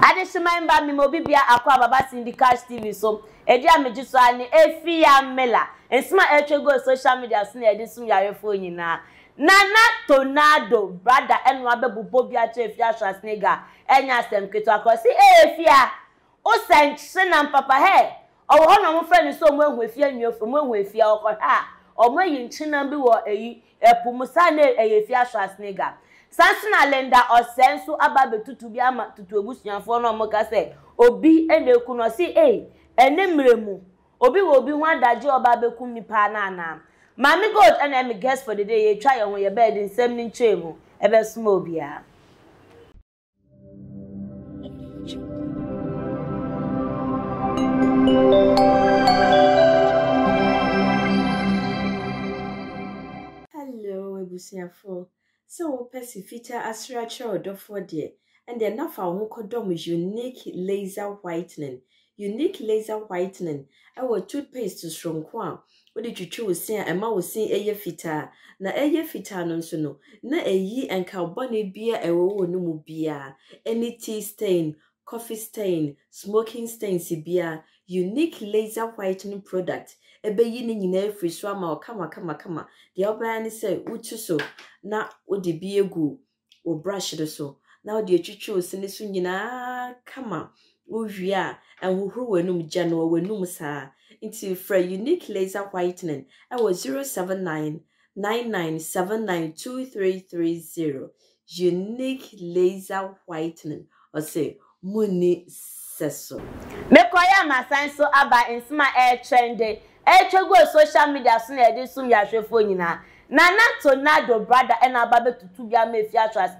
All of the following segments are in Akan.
Adesima mba mi mo bibia akwa baba Syndicat TV so edi amejiso ani Afia Mela ensima etwego social media so na edi sum yarefo nyina nana tornado brother enu abebubo bia che Afia Schwar enya asem keto akosi Afia o senche na papa he owo ho no mo friend so mo ehu Afia nwiofo mo ehu Afia okota omo yi nchina bi wo eyi epumusa na Afia Schwar Sansuna lenda Osei ababe tutu bi ama tutu ebusuanfo no mo ka se obi eneku no si enemremu obi wo obi ho adaje oba bekum nipa na na mami god and I'm guest for the day ye try on your bed in same nin chemu ebe sumo bia. Hello ebusuanfo. So, Percy feature as structure for dear, and then now for Mukodom is unique laser whitening. Unique laser whitening. Our toothpaste to strong quam. What did you choose saying? And ma was saying a year fita. Na a year fita non sono. Na a ye and carbonate beer a wo no beer. Any tea stain, coffee stain, smoking stain, beer. Unique laser whitening product. Ebe yini nyina free swama o kama the obani say uchu so na odi bi egu o brush de so na odi echuchu sini so nyina kama ohwia enhuhuru wenum gya no wenum saa into for unique laser whitening I was 07999792330 unique laser whitening or say muni seso Mekoya masanso aba ensima trend Echego social media so na edi sum yahwefo nyina nana tornado brother ena ababe tutu bia ma Afia Schwar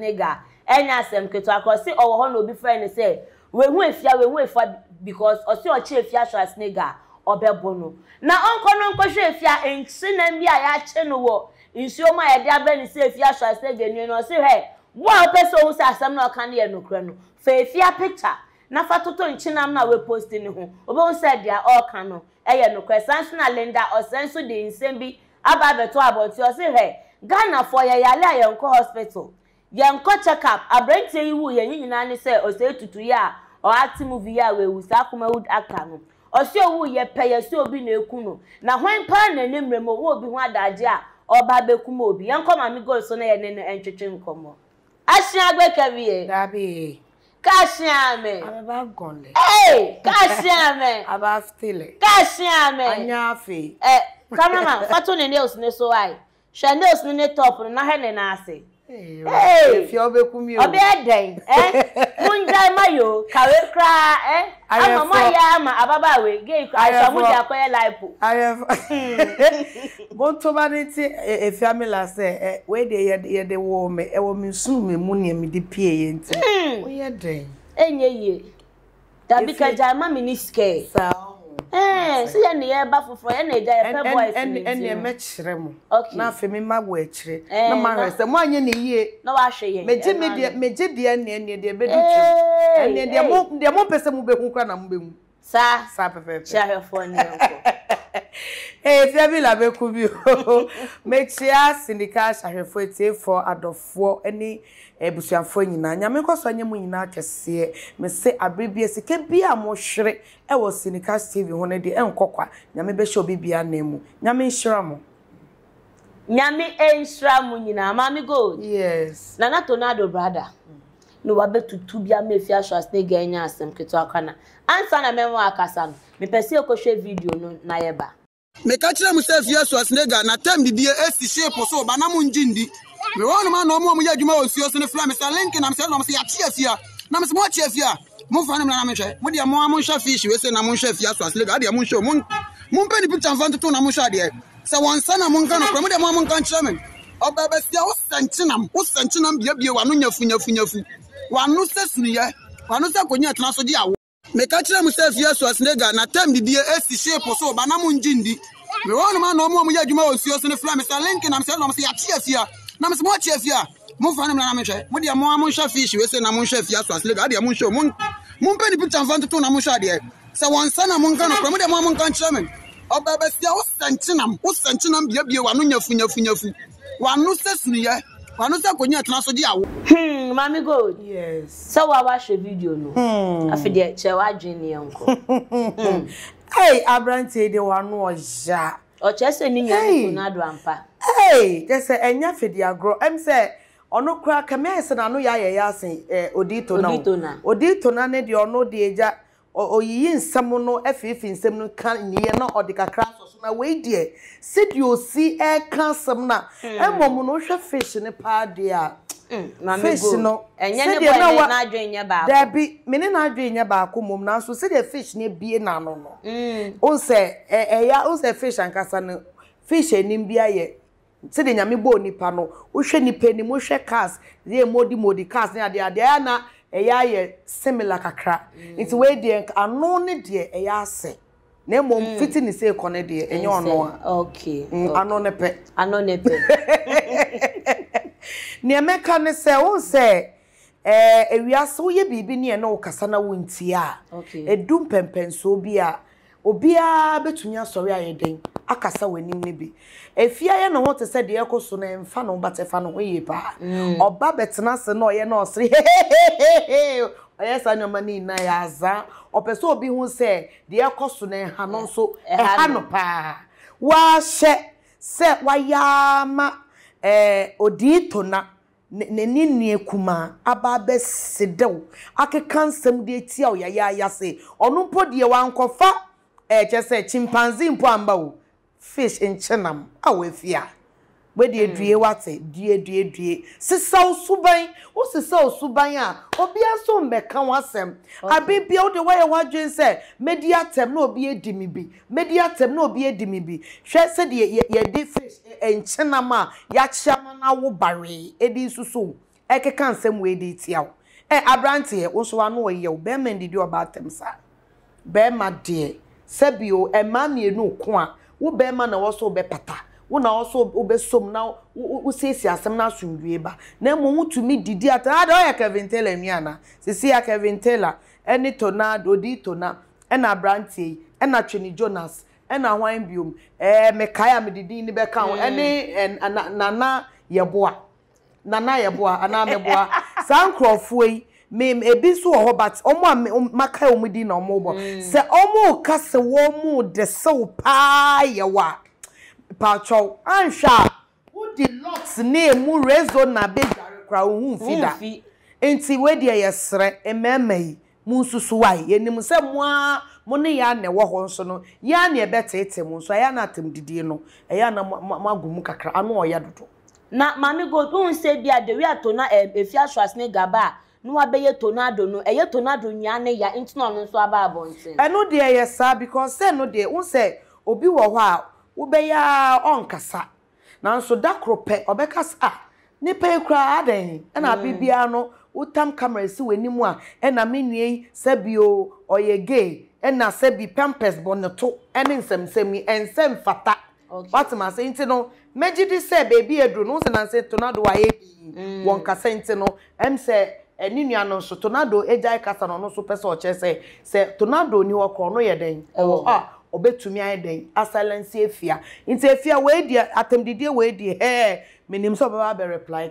enya asem keto akosi owo ho na obi friend say we hu Afia because osi ochi Afia Schwar obebono na onko no hwe Afia enchi na bia ya che no wo nsuo ma yede abani say Afia Schwar nyu no si he wo a peso hu say asem na oka na ye nokra no fa Afia picture na fatoto nchinam na we post ni ho obo hu say dia oka no eye no Sansuna lenda Osei de nsembi ababeto aboti o se he Ghana for ye yale ayenko hospital yenko check up abrante yiwu ye nyina ne se Osei tutu ya o act movie ya we wusa kuma wood actor no Osei owu ye peye se obi na eku no na hwan pa na nemremo wo obi ho adaje a oba bekum obi yenko mami go so na ye ne entwetwe nkomo Ashia agbekewie Dabi Kashiame Ababa gonle Hey Kashiame Aba stile Kashiame Anyafi cameraman fato ne nails ne so ai hwe nails ne top na he ne na ase Hey fi obekumi obi eden munjai mayo kawe kra ama mo ya ama ababa we ge aisha mu ja koye life bonto baniti Afia Mela say we de ye wo me e wo me sunu me mu ne me de pie ye nti wo ye den enye ye dabi ka jama miniske so ye ne ye ba foforo ye na eja ye pe boys en e me kire mo na afi me ma wo akire na ma hwese mo anye ne yie na wa hwe ye meje de ne de be du twem en de mo pese mu be hu kra na mo be hu sa pepe chahefo ni enko Afia Mela be ku bi o make sure Syndicat chahefo etie for adofo ani ebusuafo nyina nyame koso anye mu nyina akese me se abribie sike bia mo hwere e wo Syndicat TV ho ne de enkokwa nyame be hye obi bia na mu nyame nhira mo nyame enhira mo nyina mami gold yes nana tornado brother no wa betutu bia ma Afia Schwar enya asem keto akana ansa na memo akasa no me pese okohwe video no na yeba me ka kire mu se Afia Schwar na tem bibie esi shape so ba na mu njindi me wonu ma no mo ya adwuma o suo so ne fla me sa link na me se no me se ya tie Afia na me se mo tie Afia mo fa ne na me hwe mo de mo hwe fish we se na mo hwe Afia Schwar de mo hwe mo pe ni picture fan to na mo hwe de se wonsa na mo nka no mo de mo nka kire me obaba sia wo sanchinam bia wanu nyafu wanu se sunuye wanu se konya tena so di awo me ka kire mu se Afia Schwar na tem bibie esi shape so ba na mo njindi me wonu ma no mo ya adwuma o suo so ne fla me sa link na me se no me se ya tie Afia na me se mo tie Afia mo fa ne na me hwe mo de mo hwe fish we se na mo hwe Afia Schwar de mo hwe mo pe ni picture fan to na mo hwe de se wonsa na mo nka no mo de mo nka kire me Obabesia wo senchinam bia wanu nyafu wanu sesuniye wanu se konya tena so dia wo Mami Gold. Yes. So wa watch the video no. Afide che wa dwene yanko. Hey, Abrante de wanu oja. O che se ni nya tornado ampa. Hey, just say enya fidi agro. Em say ono kra kame se na no ya yasin odito na ne de ono de eja oyiyi nsam no efifi nsam no kan niye na odikakra so na we die sidi osi e kan sam na emom no hwe fish ne pa de a fish no enye ne boy na adwenya ba da bi mene na adwenya ba ko mom na so sidi fish ne bie na no no on se ya on se fish ankasa no fish enim bia ye sidi nyame bo nipa no wo hwe nipa ni mo hwe cars ye modi cars ne ade na ye similar kakra nti we de ano ne de ase na mom fiti ni say kone de enye ono a okay ano ne pe ne meka ne se won se ewiase wo ye bibi ne na wo kasa na wonti a edum pempenso bi a obia betumi asori ayeden akasa wanim ne bi efia ye no hote se de ekoso na emfa no batefa no hoye pa oba betena se na oye na osri oye sa nyoma ni na ya aza opese obi hu se de ekoso na ha no so ha no pa wa hye se wa ya ma odito na neni nie kuma aba be sedew akeka nsem de tia o ya se onu mpo de wankofa chese chimpanzee mpo amba wo fish in chenam awefia we de due wate due sisa suban wo sisa suban a obi aso mbeka wasem abibia wo de waye wadwen se media tem na obi edimi bi hwe se de ye de fish in chenam a ya chiama na wo bare edi susu ekeka nsem we de tiawo abrante wo so anu oye wo be men didi oba tem sa be ma de sebio ema mienu ko a wo be ma na wo so be pata wo na wo so be som na wo sesi asem na asundue ba na mo mutumi didi ata da ya Kevin Taylor miana sisi ya Kevin Taylor eni tornado di tona ena Branty ena Twini Jonas ena hwan biom mekaya medidi ni be kan eni nana yeboa ana meboa sankrofo yi mem ebi so ho but omo maka omudi na omo bo se omo kase wo mu de so pa yewa pa chow ansha wo di locks na mu rezo na be jare kra ohun fida enti we de yesre ememai mu susu wai yenim se mo ne ya na wo ho nso no ya na ebetete mu nso ya na atem didie no ya na magum kakra ano oya dodo na Mami Gold un se bia de wi atona Afia Schwar ne gaba no abeye tornado no eye tornado nya ne ya intino no so aba abonten eno de yesa because say no de un se obi wo ho a wo be ya onkasa na nso dakrope obekasa nipa ekura aden na bibia no utam camera si wanimu a na menue sabio oyege na sabi pampers boneto ene nsemsemi ensem fata what am I saying no mejidi say baby edru no se na say tornado wa ebi won kasa ntino em say eni nua no so tornado ejai kasa no so pese o che say tornado ni wo kro no ye den obetumi ayeden silence Afia nti Afia we dia atemdidie we dia menim so baba be reply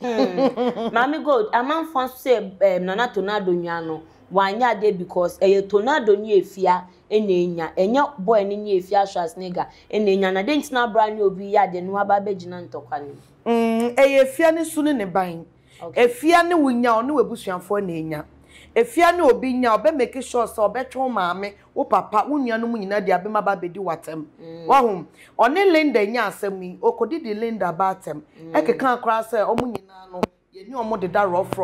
Mami Gold amam fon say nana tornado nua no wanya de because tornado ni Afia enya boy ni Afia Schwar nigga enya na de ntina bra ni obi ya de no aba begina ntokwa ni Afia ni sunu ne ban Afia ni wunya ono webusuanfo na enya Afia ni obi nya obe make sure so obetwo maame wo papa wo nua no mu nyina de abema ba bedi watem wahum one Linda nya asemi okodi di Linda batem ekeka akra se omu nyina no yeni omo de da rough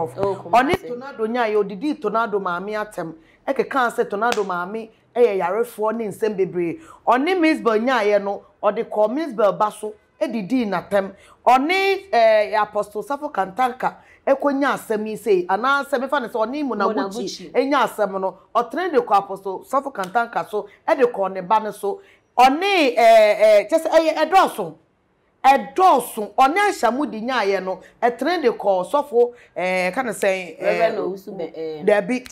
one tornado nya ye odidi tornado maame atem ekeka se tornado maame yarefo ne nsem bebre one Misbel nya ye no ode call Misbel baso edidi natem one apostle Safo Kantanka ekonya asemi sei ana asemi fa ne so oni mu na guchi enya asem no otrend de ko apostle Safo Kantanka so e de ko ne ba ne so oni just edoso oni ahyamu di nyaye no etrend de ko Safo kan say Reverend Usube Debi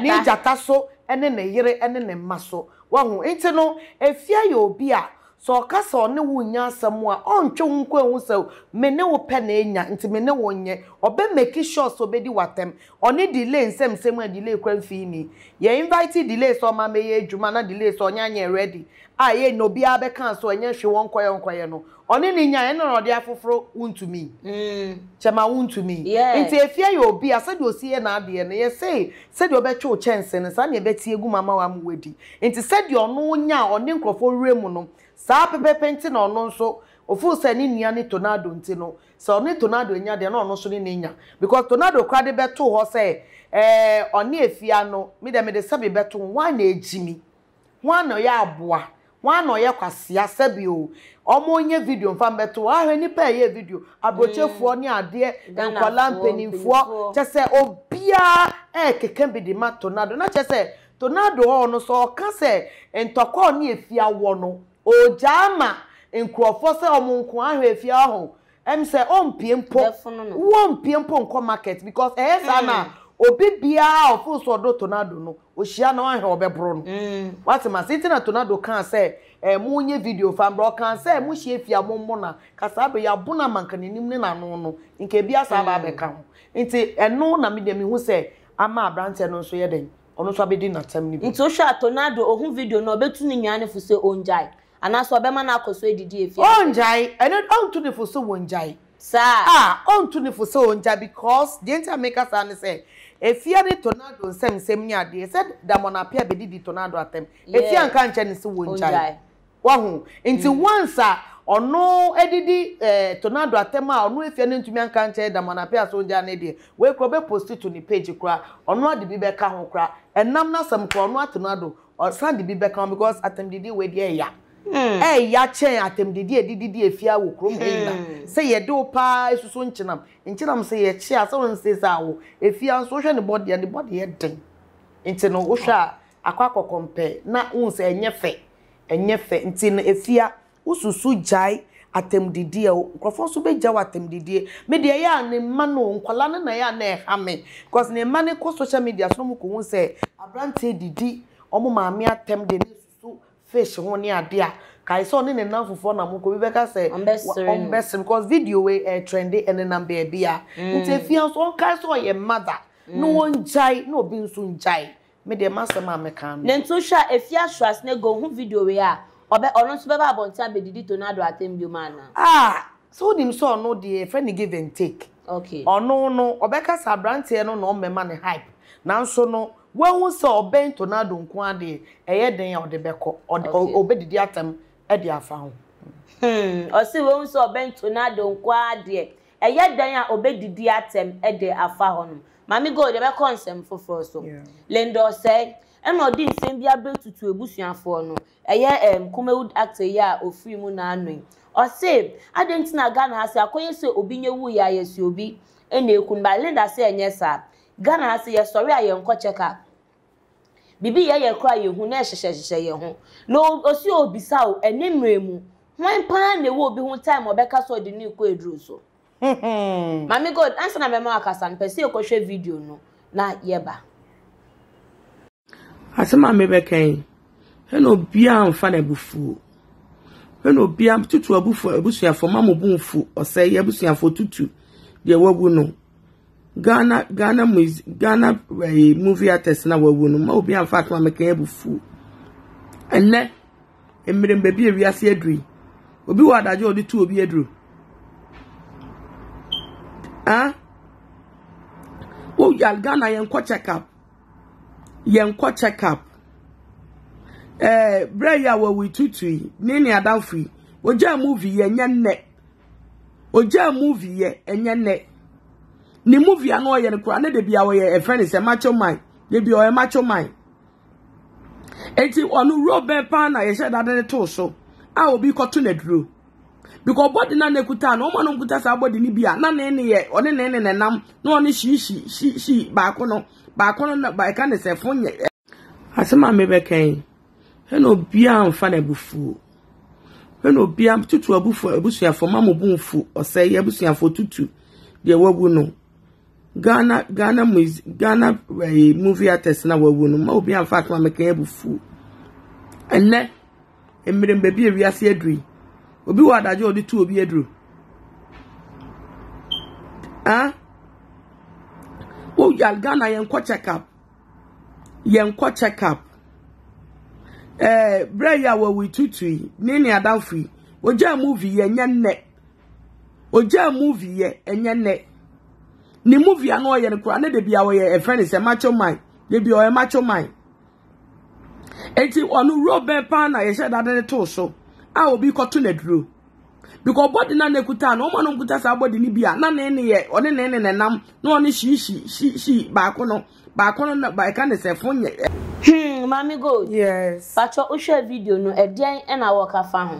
ni jata so ene ne yire ene ne maso wahu enti no efia ye obi a so kasa one wo nya asem a ontwe nko ehu se me ne wo pe na enya nti me ne wo nye obe make sure so be di watem one delay nsem a delay kwa mfi ni ye invite delay so ma me ye adwuma na delay so nya nya ready a ye no bia be kan so nya hwe won koye no one ni nya eno no de afoforo untumi chema untumi nti efia ye obi asa de osie na ade ne ye say de obetwe chense ne sa ne beti egu mama wa mwedi nti se de ono nya one nkrofo remu no sa pepepe nti na ono nso ofu se ni nia ni tornado nti no so ni tornado nya de na ono so ni nya because tornado kwade beto ho se oni efia no me de sabe beto wa na ejimi wa na ya aboa wa na ya kwasea sabe o omo nye video mfam beto ahwe ni pa ye video abrochefuo ni ade enkwala mpenimfuo chese obia keke bi de ma tornado na chese tornado ho no so ka se entokọ ni efia wo no ojama enkrofo se omunko ahwe efia ho em se ompiempo wompiempo nko market because esa na obi bia ofu so do tornado no ohia na ahwe obebro no what ma siti na tornado kan se munye video fam bro kan se mu hie efia mommo na kasa be ya bona mankanenim ne na no nke bia sa ba be kan nti eno na me dem hu se ama abrante no so ye den ono so abedi na tem ni nti o hwa tornado ohun video no obetu ni nwane fu se onjai anaso obema na akoso edidi efia onjai eno onto ne fu so onjai sa onto ne fu so onjai because the enter make us and say efia ni tornado nsem ni ade said da mona pia bedidi tornado atem efia nka nche ni se onjai wahu nti once ono edidi tornado atema ono efia ne ntumi anka nche da mona pia so onjai na de we kro be post to ni page kra ono ade bi be ka ho kra enam na sam kra ono tornado or sand bi be ka because atem didi we de ya ya chen atem didi efia wo krom ina se ye do pa esuso nchinam se ye chi asa won se sa wo efia so hwe ne body and the body ye den nti no wo hwa akwa compare na won se enye fe nti no efia ususu jai atem didi e nkrofo so be jawa atem didi me de ya ne ma no nkwala na ya na ha me because ne ma ne ko social media so mo ko won se abrante didi omo maami atem de fish woni ade a kai so ne nanfofo na mo ko bi beka say on best because video we trendy and number bia nti fian so kai so ye mother no won jai no bi nso njai me de masema me kan ne nto hwa Afia Schwar ne go hu video we a obe ono so be ba bonta be didi tornado atem bi mana so dim so no de friend give and take okay ono no obeka sa brante no no mema ne hype nanso no when so oben tornado nko ade eye den ya ode beko obedidi atem e de afa ho o si when so oben tornado nko ade eye den ya obedidi atem e de afa ho no mami go de be consem foforo so lendo say eno odi nsem bia betutu ebusuafo no eye Comedy actor ya ofiri mu na anu o si adentina Ghana hase akoye se obi nyewu ya yesi obi ene ekun ba lenda say enye sa Ghana hase ye sorry aye nko cheka bibi ye kra ye hu na hyehyehye ye hu no osi obisa o enemremu hwan pa na wo obi hu time obeka so de ni ko edru so mami god answer na mema akasa npese e ko hwe video no na yeba asema mebekan he no bia amfa na bufu he no bia tutu abufu abusuafo mamobunfu Osei ye abusuafo tutu de wagu no Ghana movie artist na wawu no ma obi amfa to amekan abufu enne emirem bebi ewiase aduri obi wa adaje odi tu obi aduru o ya Ghana yenko check up breya wawu tutu nini adafri oja movie ye enye ne ni movie ano ye ne kura ne de bia wo ye friend is a macho man de bia o macho man enti onu Robert pan na ye she da de to so a obi koto na duro because body na nekuta na o ma no nkuta sa body ni bia na ne ye one ne nam na one shi ba ko no na ba ka ne se fonye asema mebekan he no bia amfa na bufu he no bia tutu abusuafo mamobunfu Osei ye abusuafo tutu de wagu no Ghana movie artist na wawu no ma obi amfa to amekan abufu enne emirem baby ewiase adru obi wa adaje odi tu obi adru o Ghana yenko check up Breya we tutui nini adafri oja movie yenye nne oja movie ye enye nne ni movie ano ye ne kura ne de bia we e friend is a macho man de bia o macho man enti onu Robert pan na ye sha da ne to so a obi koto na duro because body na nekuta na o ma no nkuta sa body ni bia na ne ye one ne nam na one shi ba ko no na ba ka ne se fonye Mami Gold. Yes. Pacho ushe video no edian ena waka fa ho.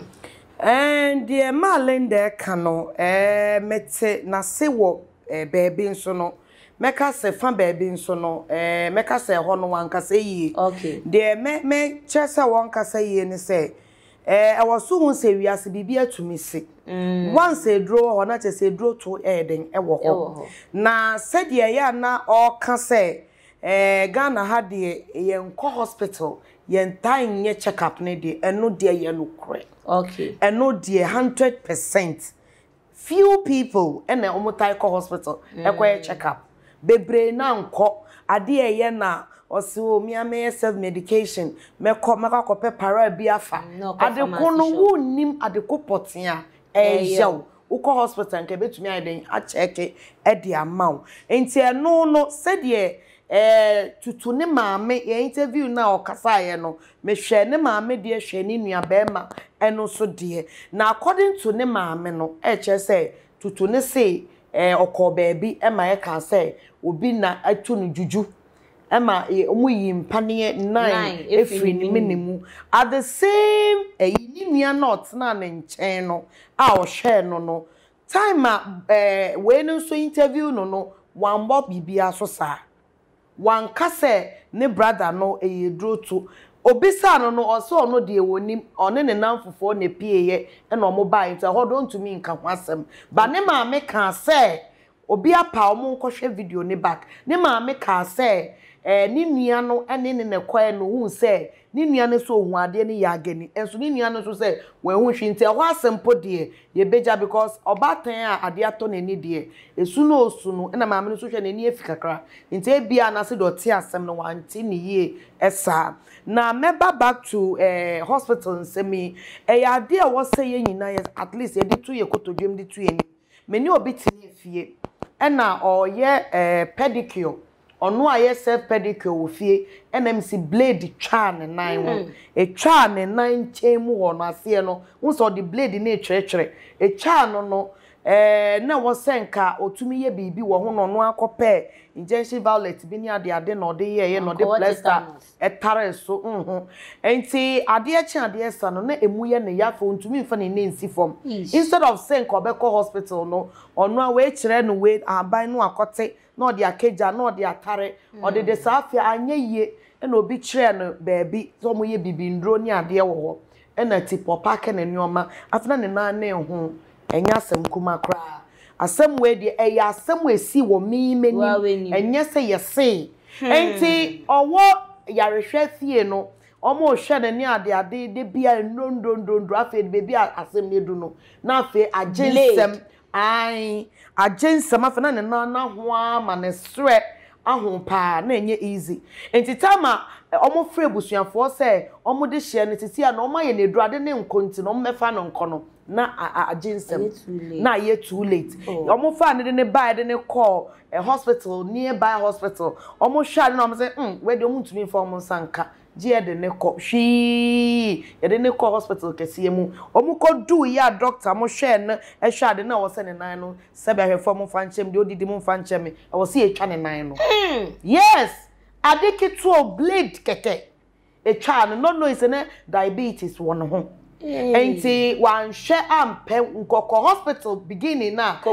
And the malende kano mete na se wo baby nso no meka se fa baby nso no meka se ho no wanka se yi. Okay. The me chese wanka se yi ni se I was so se wiase bibia tumi se. Once a draw ho na chese draw to eden e wo ho. Na se de ya na o ka se Ghana had the yenko hospital yen time ye check up ne de eno de ye no kre. Okay. Eno de 100%. Few people ene omutai ko hospital ekwa check up. Bebre na nko ade ye na osi o mi ame self medication meka ko para bi afa. Ade ko no wonnim ade ko potia ejew. Uko hospital nke betumi aden a check e de amount. Enti eno no said ye tutu ne maame ye interview na okasa ye no me hwe ne maame de hwe ni nua bema eno so de na according to ne maame no che say tutu ne say okọ baabi e ma ye ka say obi na atu no juju e ma omu yi mpane 9 efri ni minimu at the same ni nua not na ne nchen no a o hwe no time we no so interview no wan bob bibia so sa wan kase ne brother no eyedro to obisa no oso no de wonim one ne namfofo ne pieye e no mo ba nta hodo ntumi nka ho asem ba ne maame ka se obi apa omo nkohwe video ne back ne maame ka se ni nua no ene ne kwae no hu se ni nua ne so hu ade ne ya agani enso ni nua no so se we hu hwi nta ho asem po de ye beja because obatan a ade ato ne ni de esu no osu no na maame no so hwe ne ni efikakra nta e bia na se do te asem no wanti ne ye esa na meba back to hospital nsemi ya ade a wo se ye nyina at least e di tu ye kotodwem di tu ye ni meni obi tini fie na oye pedicure onu aye self pedicure wo fie NMC blade twa ne nan wo e twa ne nan chemu wo no ase no unso the blade na etwetwere e twa no na wo senka otumi ye bibi wo ho no no akopɛ injection violet bi ni ade na ode ye no de plaster etare so enti ade sa no na emu ye ne yafo ntumi mfa ne nsi form instead of senka obekɔ hospital no onu a we kire no we aban no akote na ode akeja na ode atare ode de Afia anye ye na obi kire no baabi so mo ye bibi ndro ni ade wo ho na tipo pack na nyoma afna ne na ne ho enya asem kuma kra asem we de eya asem esi wo mimeni enye se yese enti owo yarehwe fie no omo hwe ne ade de bia ndondondondro afi de bebi asem ne du no na afi agensem agensem afi na ne na ho ama ne sre ahun pa na enye easy enti tama omo free busuafo se omo de hye ne titi a na omo ye ne durade ne nkonti no mmefa no nkono na aginsem na ye too late omo fa ne buy de call a hospital nearby hospital omo hwa na omo say we de omo ntumi fa omo sanka je de ne call hwi ye de ne call hospital kese mu omo ko do ya doctor mo hwe na e hwa de na wo se ne nan no se be hwe fo mo fa nchem de odidi mo fa nchem e wo se e twa ne nan no yes adeketo blade keke e twa no is ne diabetes won ho enti wan hwe ampe nkoko hospital beginning na ka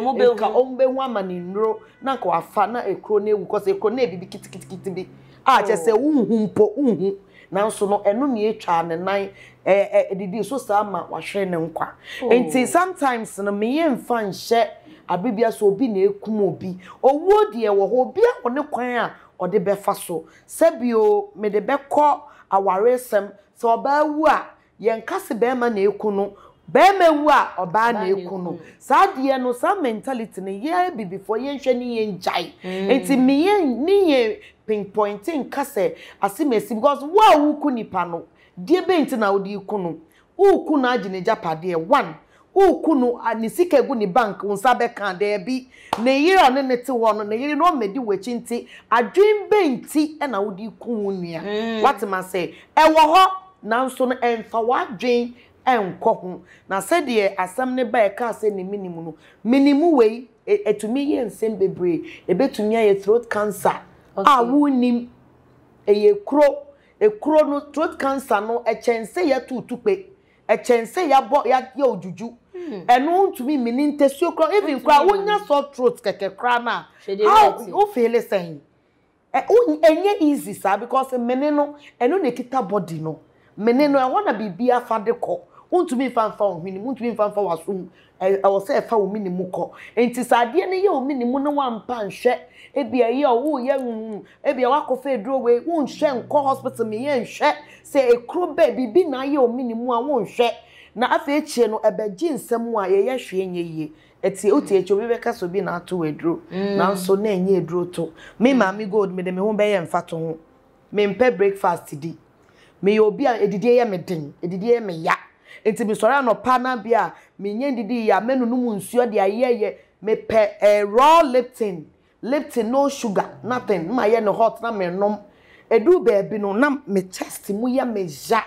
ombe hu amani nro na ka wafa na ekro na ewu cause ekro na ebibi kitikiti bi a chese unhu mpo unhu na nso no enu na etwa ne nan edidi so sa ma wahwe ne nkwa enti sometimes no me ye mfa nhye abibia so obi na ekum obi owo de wo ho obi a one kwan a ode befa so sebio me de bekọ awaresem so oba wu a yen kase be ma na ekunu be ma wu a oba na ekunu sa de no sa mentality ne ye bi before yen hwe ne yen jai enti me yen ni ye pinpointing kase asimesi because wa wu ku nipa no de be enti na odi kunu wu ku na agine japade 1 ukunu anisika egu ni bank unsa be kan de bi ne yire ne nete wo no ne yire no medi wechi nti adwen benti e na wodi ku nua what ma say e wo ho nanso no emfa wadwen enko ho na se de asam ne ba e ka se ne minimu wei etumi ye nsem bebre ebetumi aye throat cancer wunim eye kro no throat cancer no echense ya tutupe echense ya bo ya ojuju eno ntumi mini ntesio kro even kra wonya sore throat keke kra na how feel saying enye easy sir because mene no eno ne kita body no mene no e wanna bibia fade ko ntumi fanfa ohwini ntumi fanfa wasum e wo se fa wo minimu ko enti sade ne ye wo minimu no wampa nhwe ebia ye wo ye ebia wakofa eduro we wo nhwe nko hospital me ye nhwe se ekro ba bibi na ye wo minimu a wo nhwe na afa echie no ebeji nsem a ye hwe nye eti oti echo bi beka so bi na ato weduro na so na enye eduro to me mami gold me de me ho be ye mfato ho me mpe breakfast di me obi a edidie ye me den edidie ye me ya enti mi sori anopa na bia me nye didi ya menu no mu nsuo de ayeye me pe raw Lipton no sugar nothing ma ye no hot na me nom edu baby no na me chest mu ya me ja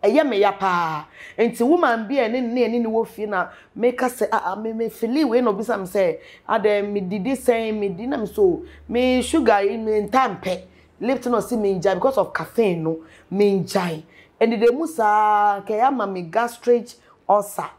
eye me ya pa enti woman bia ne wo fie na me ka se me feel we no bisa me say ade me didi say me di na me so me sugar in ntampe Lipton no see me ja because of caffeine no me jai and the musa ke ama me gastric ulcer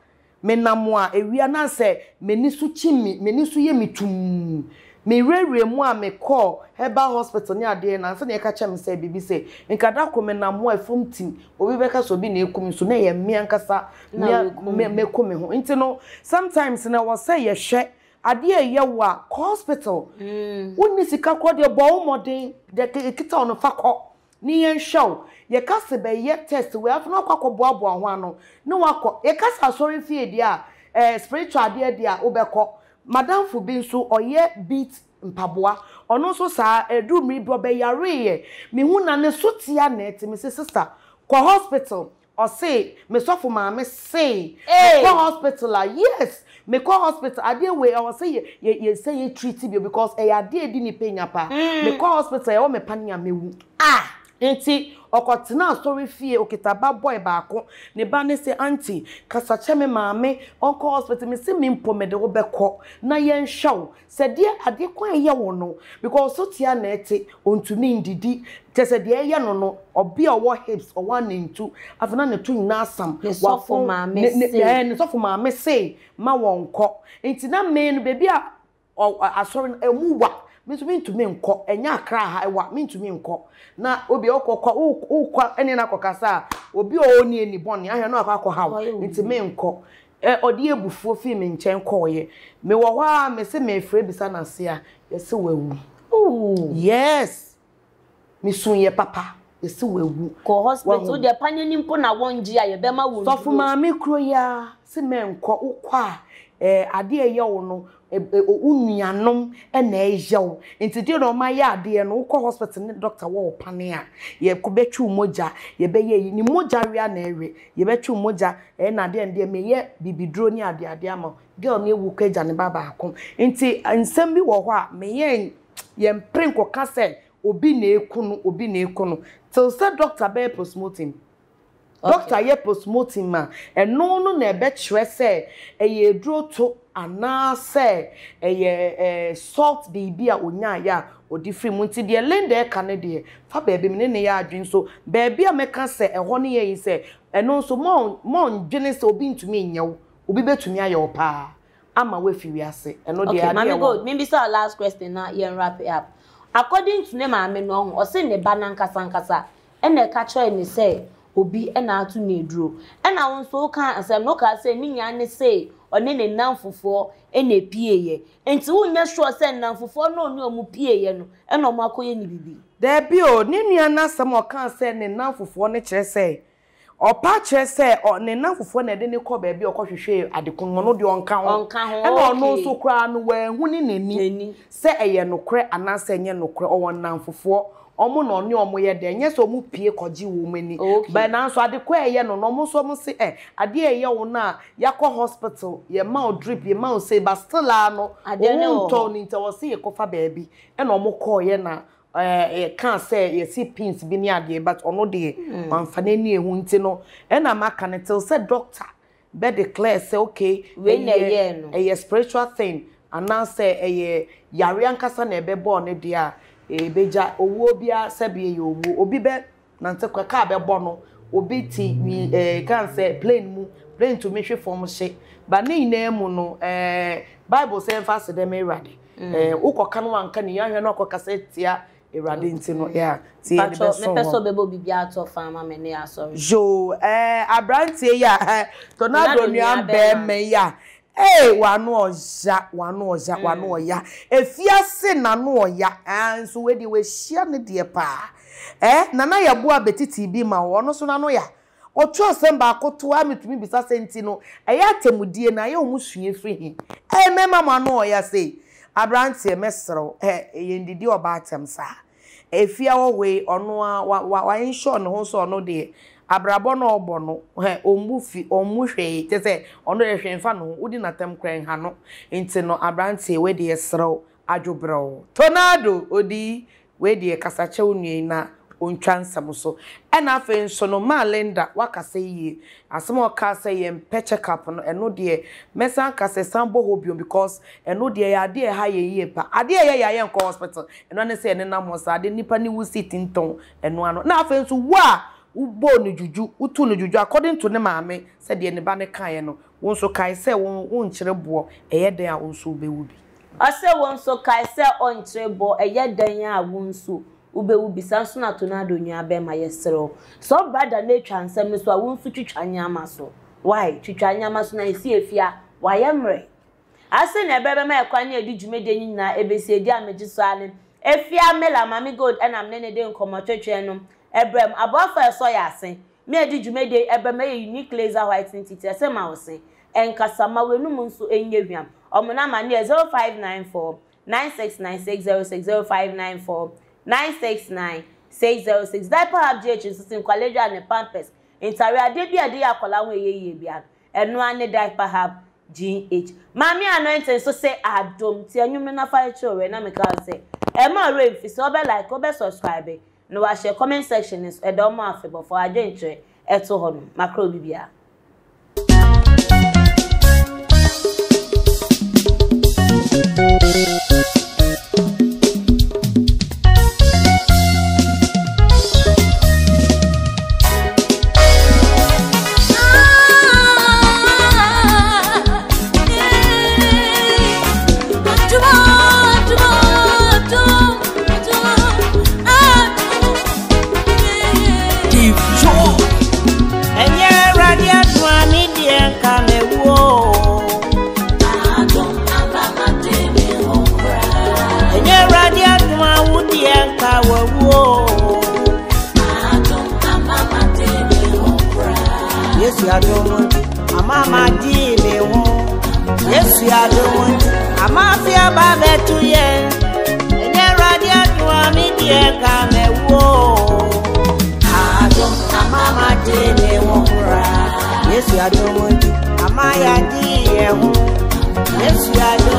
me namwa ewia na se me nisu chimi me nisu ye mitum me rere mu a me call herbal hospital ni ade na se na ka cha me se bibi se nkada ko me namwa efom tim obi beka so bi na ekum so na ye me ankasa me ko me ho nti no sometimes na wo say ye hwe ade ye wa hospital woni sika ko de bo modern de kita on fa ko ni yen show ye kase be ye test we have no kwakoboabo ho ano ni wako ye kase sorry fie dia spiritual dia obekọ madam fu bi nso oye beat mpaboa ono so sa edu mi bo be yare ye me hu na ne sotia net me sister ko hospital or say me sofo ma me say ko hospital yes me ko hospital ade we or say ye say ye treat bi because e ade di ni penya pa me ko hospital e o me pania mewu enti okotena story fie okitaba boy baako ne ba ne se auntie kasa cheme maame onko hospital me se me mpomede wo beko na yen hwaw se de ade kwa ye wo no because so tia na ete ontumi ndidi te se de ye no obi owo hips o 1 and 2 afana ne to nyina asam wa fo maame se ne so fo maame se ma wonko enti na me no bebi a asori emuwa me to me nko enya akra ha ewa me to me nko na obi okwa eni na kokasa obi oni eni boni ahia no akwa ha nti me nko odi ebufuo fi me nchen koye me wo hwa me se me frɛ bisa na se a yesi wawu yes me sunye papa yesi wawu ko hospital de panani mpo na wonji a ye be ma wo sofu ma me kro ya se me nko ukwa ade eye wo no unuanom na ejew nti de no ma ya ade no ukọ hospital ni doctor wo pane a ye ko betwu moja ye be ye ni moja ria na ewe ye betwu moja na ade ende me ye bibidro ni ade ama girl ni ewu ka ja ne baba akon nti nsem bi wo ho a me ye mprenko ka se obi na ekunu till say doctor be postmortem doctor ye postmortem ma eno no na ebe kire se eye duro to ana se eye salt baby a onya ya odi free mu nti de lende e kan de fa baby me ne ya adwin so baby a meka se eho ne ye se eno so mon dwene se obi ntumi nyew obi betumi aye opa ama we fi wiase eno de okay mami go maybe so our last question na you wrap it up according to ne maame no o se ne banankasa nkasa ene ka kire ni se obi ena atu na eduro ena won so kan asem no ka se ni nya ne se one ne nanfofo ena pieye enti wunya sure se nanfofo no oni omu pieye no ena omu akoye ni bibi there bi o ni nua na asem o kan se ne nanfofo ne kire se opa che se ne namfofo na de ne ko ba bi okohwehwe adekun no de onka ho e na ono so kra no wa hu ni neni se eye nokre ananse enye nokre o won namfofo omo no ne omo ye de enye so mu pie koje wo mani ba na so adekwa eye no mo so mo se ade eye wo na yakọ hospital ye ma o drip ye ma o say ba still no o to ni nta wo se ye kofa baabi e na omo ko ye na can say you see pins bi ni ade but ono de manfane ni ehu nti no e na maka ne till say doctor be declare say okay we na ye no a spiritual thing and now say yare ankasa na ebe bo ne de a beja owo bia sabe ye owo obi be nante kwa ka be bo no obi ti can say plane to me hwe form hye ba ne ina mu no bible say fast dem erade ukoka no anka ne ya hwe no ukoka say tia erade nti no ya ti e be so me peso bebo bibia ato fama me ne asori jo abrantie ya tornado nuan be me ya wanu oja efiase na no oya anso we di we hia ne de pa nana ya bo abetiti bi ma wo no so na no ya otu asemba akoto ametumi bisa senti no eya temudie na ya omusue firi hi mema ma no oya sei abrantie mesro yendidi oba atem sa efia wo we ono wa insure no ho so no de abrabo no obo no ombufi omuhwe te se ono de hwenfa no udi natem kran ha no enti no abrantie we de esro adwobro tornado odi we de kasache onue na ontwansam so ena afa nso no ma Linda wakase yi asemo ka say ye peche cap no eno de mesan kase sambo hobio because eno de ya de ha ye pa ade ye nko hospital eno ne say ne nam so ade nipa ni wu sit nton eno ano na afa nso wa ubo no juju utu no juju according to ne maame say de ne ba ne kan ye no won so kai say won nkyere bo eye den a won so bewu bi ase won so kai say on nkyere bo eye den a won so ubewu bisanso na tornado nua be ma yesero so brother na twansem no so a won su twitwanya ma so why twitwanya ma so na esi efia wayemre ase na bebe ma ekwa na edi dwumede nyina ebesi edi ameji so ane efia mela mami gold enam ne de nkomotwetwe no ebrem abofa so ya ase me edi dwumede ebrem e unique laser whitening titi ase ma wo se enkasama wenum nso enyewiam omuna ma ne 0594 969606 0594 969-606 diaper abjh sisin college and pampers intari ade bia de akola won yeye bia eno ane diaper hub GH mami anointing so say adom ti anwum na fa chore na me ka say e ma re fi so be like o be subscribe no wa share comment section is edom afebo for adwentre eto ho no makro bibia Mama di me ho yes ya do Afia ba betu ye enye radio to ami die ka me wo adom mama di me ho ra yes ya do amaya di ye ho yes ya do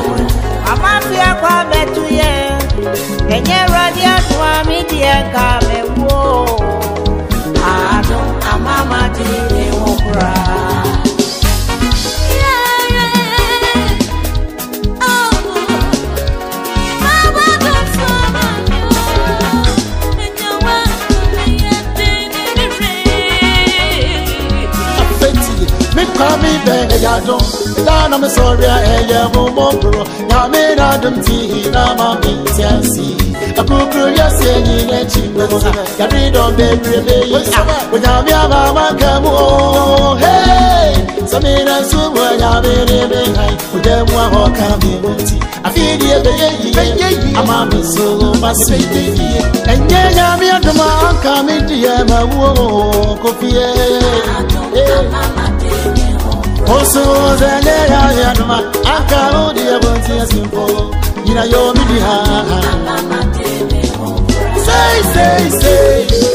Afia ba betu ye enye radio to ami die ka me wo adom mama di me ho ra Kami be ya don da na me sorry ya mo bro na me na dum ti na ma be tiasi akukuru ya se ni na chi me ya ri don be bre be ya wo na me aba ma ka mo hey Samina suwa ya bere be hai udemwa hoka mimoti afidi ebeye amami so masidi enye ya mi aduma anka mi die mawo kofie oso zene ya aduma anka odi abonti asimpo ina yo mi di ha say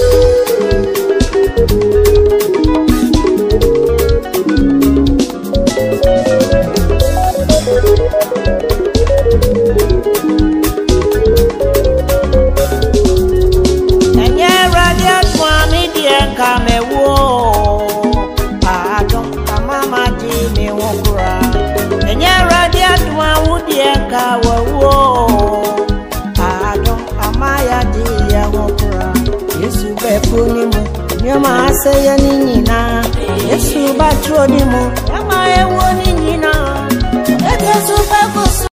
Yama say nina, Yesu ba chodi mo, yama e woni nina. Ete super